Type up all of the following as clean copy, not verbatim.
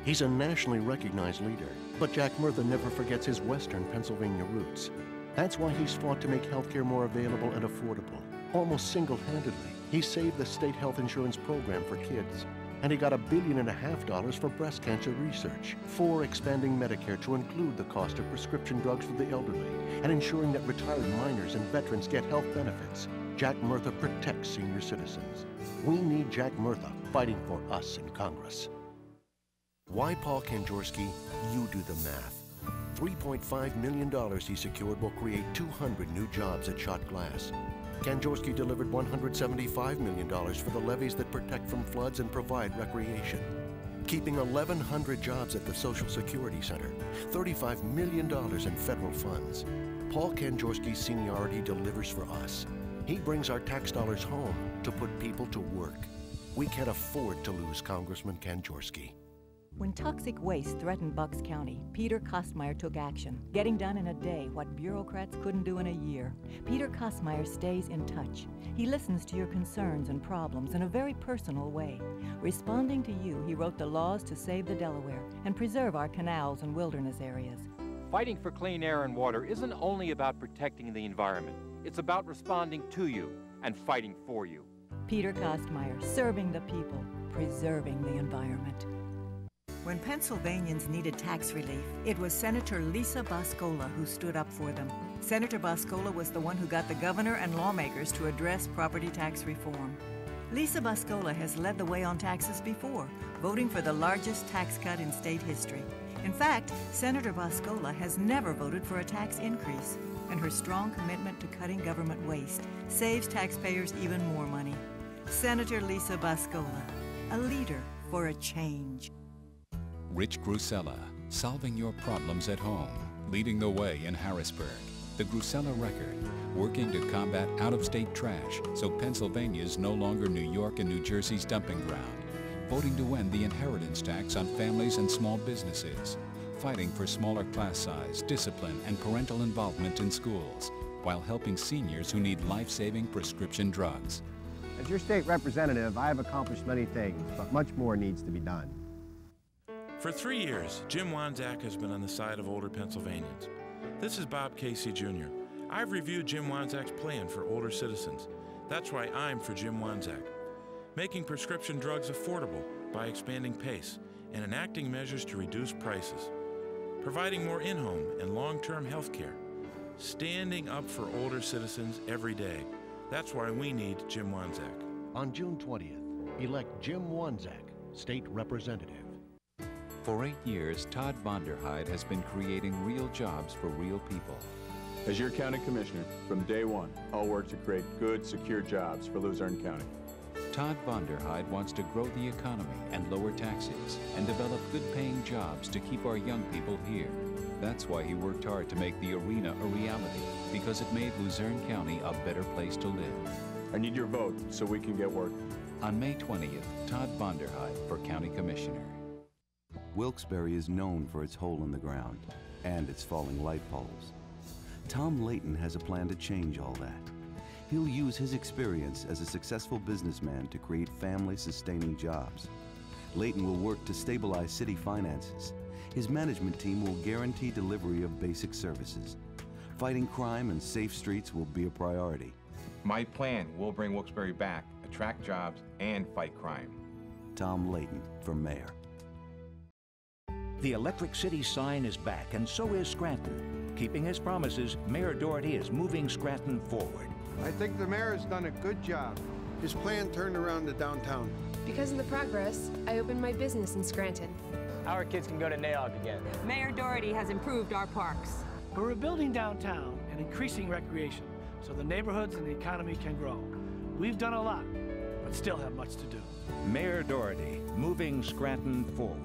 He's a nationally recognized leader, but Jack Murtha never forgets his Western Pennsylvania roots. That's why he's fought to make healthcare more available and affordable. Almost single-handedly, he saved the state health insurance program for kids. And he got $1.5 billion for breast cancer research, for expanding Medicare to include the cost of prescription drugs for the elderly, and ensuring that retired miners and veterans get health benefits. Jack Murtha protects senior citizens. We need Jack Murtha fighting for us in Congress. Why Paul Kanjorski? You do the math. $3.5 million he secured will create 200 new jobs at Shot Glass. Kanjorski delivered $175 million for the levees that protect from floods and provide recreation. Keeping 1,100 jobs at the Social Security Center, $35 million in federal funds. Paul Kanjorski's seniority delivers for us. He brings our tax dollars home to put people to work. We can't afford to lose Congressman Kanjorski. When toxic waste threatened Bucks County, Peter Kostmeyer took action, getting done in a day what bureaucrats couldn't do in a year. Peter Kostmeyer stays in touch. He listens to your concerns and problems in a very personal way. Responding to you, he wrote the laws to save the Delaware and preserve our canals and wilderness areas. Fighting for clean air and water isn't only about protecting the environment. It's about responding to you and fighting for you. Peter Kostmeyer, serving the people, preserving the environment. When Pennsylvanians needed tax relief, it was Senator Lisa Boscola who stood up for them. Senator Boscola was the one who got the governor and lawmakers to address property tax reform. Lisa Boscola has led the way on taxes before, voting for the largest tax cut in state history. In fact, Senator Boscola has never voted for a tax increase, and her strong commitment to cutting government waste saves taxpayers even more money. Senator Lisa Boscola, a leader for a change. Rich Grusella, solving your problems at home, leading the way in Harrisburg. The Grusella Record, working to combat out-of-state trash so Pennsylvania is no longer New York and New Jersey's dumping ground. Voting to end the inheritance tax on families and small businesses. Fighting for smaller class size, discipline, and parental involvement in schools, while helping seniors who need life-saving prescription drugs. As your state representative, I have accomplished many things, but much more needs to be done. For 3 years, Jim Wanzak has been on the side of older Pennsylvanians. This is Bob Casey Jr. I've reviewed Jim Wanzak's plan for older citizens. That's why I'm for Jim Wanzak. Making prescription drugs affordable by expanding PACE and enacting measures to reduce prices. Providing more in-home and long-term health care. Standing up for older citizens every day. That's why we need Jim Wanzak. On June 20th, elect Jim Wanzak, State Representative. For 8 years, Todd Vonderheide has been creating real jobs for real people. As your county commissioner, from day one, I'll work to create good, secure jobs for Luzerne County. Todd Vonderheide wants to grow the economy and lower taxes and develop good-paying jobs to keep our young people here. That's why he worked hard to make the arena a reality, because it made Luzerne County a better place to live. I need your vote so we can get working. On May 20th, Todd Vonderheide for County Commissioner. Wilkes-Barre is known for its hole in the ground and its falling light poles. Tom Layton has a plan to change all that. He'll use his experience as a successful businessman to create family-sustaining jobs. Layton will work to stabilize city finances. His management team will guarantee delivery of basic services. Fighting crime and safe streets will be a priority. My plan will bring Wilkes-Barre back, attract jobs, and fight crime. Tom Layton for mayor. The Electric City sign is back, and so is Scranton. Keeping his promises, Mayor Doherty is moving Scranton forward. I think the mayor has done a good job. His plan turned around the downtown. Because of the progress, I opened my business in Scranton. Our kids can go to NAIOG again. Mayor Doherty has improved our parks. We're rebuilding downtown and increasing recreation so the neighborhoods and the economy can grow. We've done a lot, but still have much to do. Mayor Doherty, moving Scranton forward.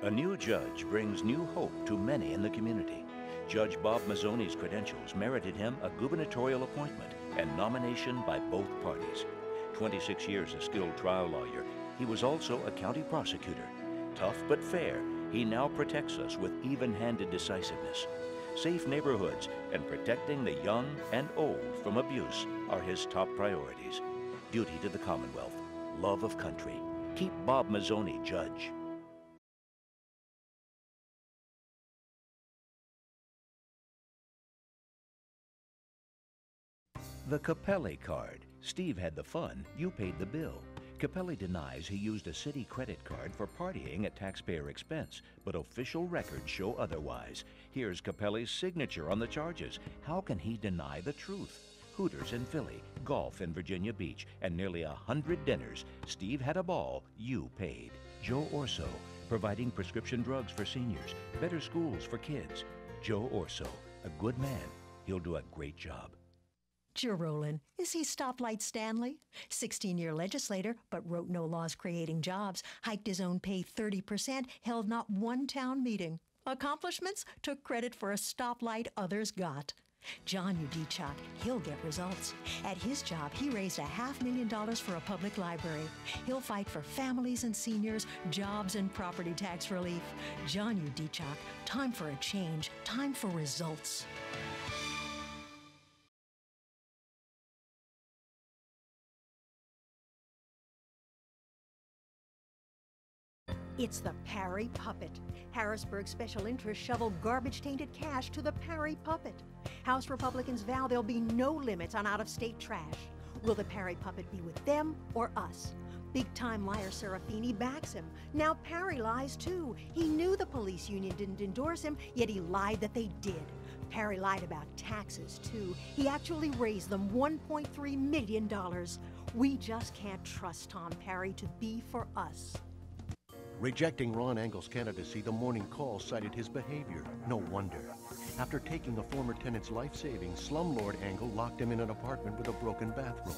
A new judge brings new hope to many in the community. Judge Bob Mazzoni's credentials merited him a gubernatorial appointment and nomination by both parties. 26 years a skilled trial lawyer, he was also a county prosecutor. Tough but fair, he now protects us with even-handed decisiveness. Safe neighborhoods and protecting the young and old from abuse are his top priorities. Duty to the Commonwealth, love of country, Keep Bob Mazzoni judge. The Capelli card. Steve had the fun, you paid the bill. Capelli denies he used a city credit card for partying at taxpayer expense, but official records show otherwise. Here's Capelli's signature on the charges. How can he deny the truth? Hooters in Philly, golf in Virginia Beach, and nearly 100 dinners. Steve had a ball, you paid. Joe Orso, providing prescription drugs for seniors, better schools for kids. Joe Orso, a good man. He'll do a great job. Joe Rowland, is he Stoplight Stanley? 16-year legislator, but wrote no laws creating jobs, hiked his own pay 30%, held not one town meeting. Accomplishments? Took credit for a stoplight others got. John Udechak, he'll get results. At his job, he raised $500,000 for a public library. He'll fight for families and seniors, jobs and property tax relief. John Udechak, time for a change, time for results. It's the Parry Puppet. Harrisburg's special interest shoveled garbage-tainted cash to the Parry Puppet. House Republicans vow there'll be no limits on out-of-state trash. Will the Parry Puppet be with them or us? Big-time liar Serafini backs him. Now Parry lies too. He knew the police union didn't endorse him, yet he lied that they did. Parry lied about taxes too. He actually raised them $1.3 million. We just can't trust Tom Parry to be for us. Rejecting Ron Engel's candidacy, the Morning Call cited his behavior. No wonder. After taking a former tenant's life savings, slumlord Engel locked him in an apartment with a broken bathroom.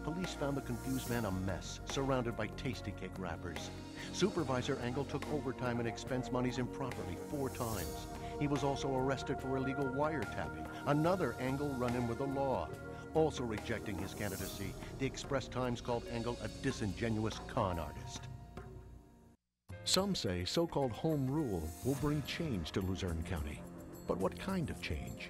Police found the confused man a mess, surrounded by tasty cake wrappers. Supervisor Engel took overtime and expense monies improperly 4 times. He was also arrested for illegal wiretapping, another Engel run-in with the law. Also rejecting his candidacy, the Express Times called Engel a disingenuous con artist. Some say so-called home rule will bring change to Luzerne County. But what kind of change?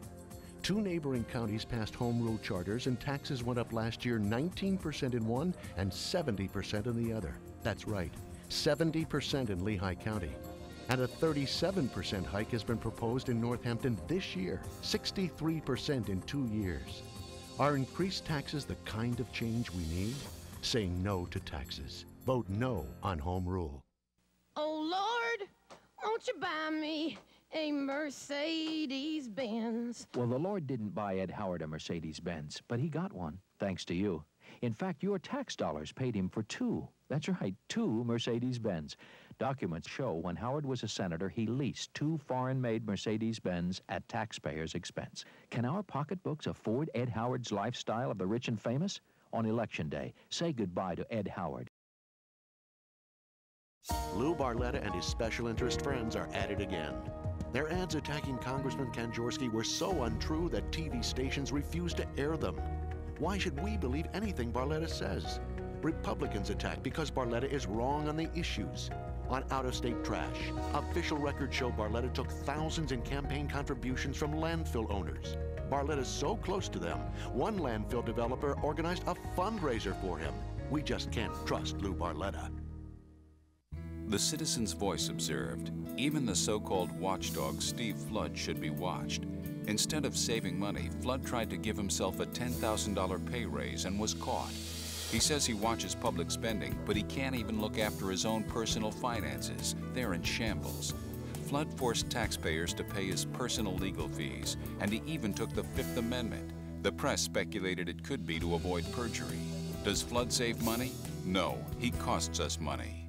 2 neighboring counties passed home rule charters and taxes went up last year 19% in one and 70% in the other. That's right, 70% in Lehigh County. And a 37% hike has been proposed in Northampton this year, 63% in 2 years. Are increased taxes the kind of change we need? Say no to taxes. Vote no on home rule. Oh, Lord, won't you buy me a Mercedes-Benz? Well, the Lord didn't buy Ed Howard a Mercedes-Benz, but he got one, thanks to you. In fact, your tax dollars paid him for 2. That's right, 2 Mercedes-Benz. Documents show when Howard was a senator, he leased 2 foreign-made Mercedes-Benz at taxpayers' expense. Can our pocketbooks afford Ed Howard's lifestyle of the rich and famous? On Election Day, say goodbye to Ed Howard. Lou Barletta and his special interest friends are at it again. Their ads attacking Congressman Kanjorski were so untrue that TV stations refused to air them. Why should we believe anything Barletta says? Republicans attack because Barletta is wrong on the issues. On out-of-state trash, official records show Barletta took thousands in campaign contributions from landfill owners. Barletta's so close to them, one landfill developer organized a fundraiser for him. We just can't trust Lou Barletta. The Citizen's Voice observed, even the so-called watchdog Steve Flood should be watched. Instead of saving money, Flood tried to give himself a $10,000 pay raise and was caught. He says he watches public spending, but he can't even look after his own personal finances. They're in shambles. Flood forced taxpayers to pay his personal legal fees, and he even took the Fifth Amendment. The press speculated it could be to avoid perjury. Does Flood save money? No, he costs us money.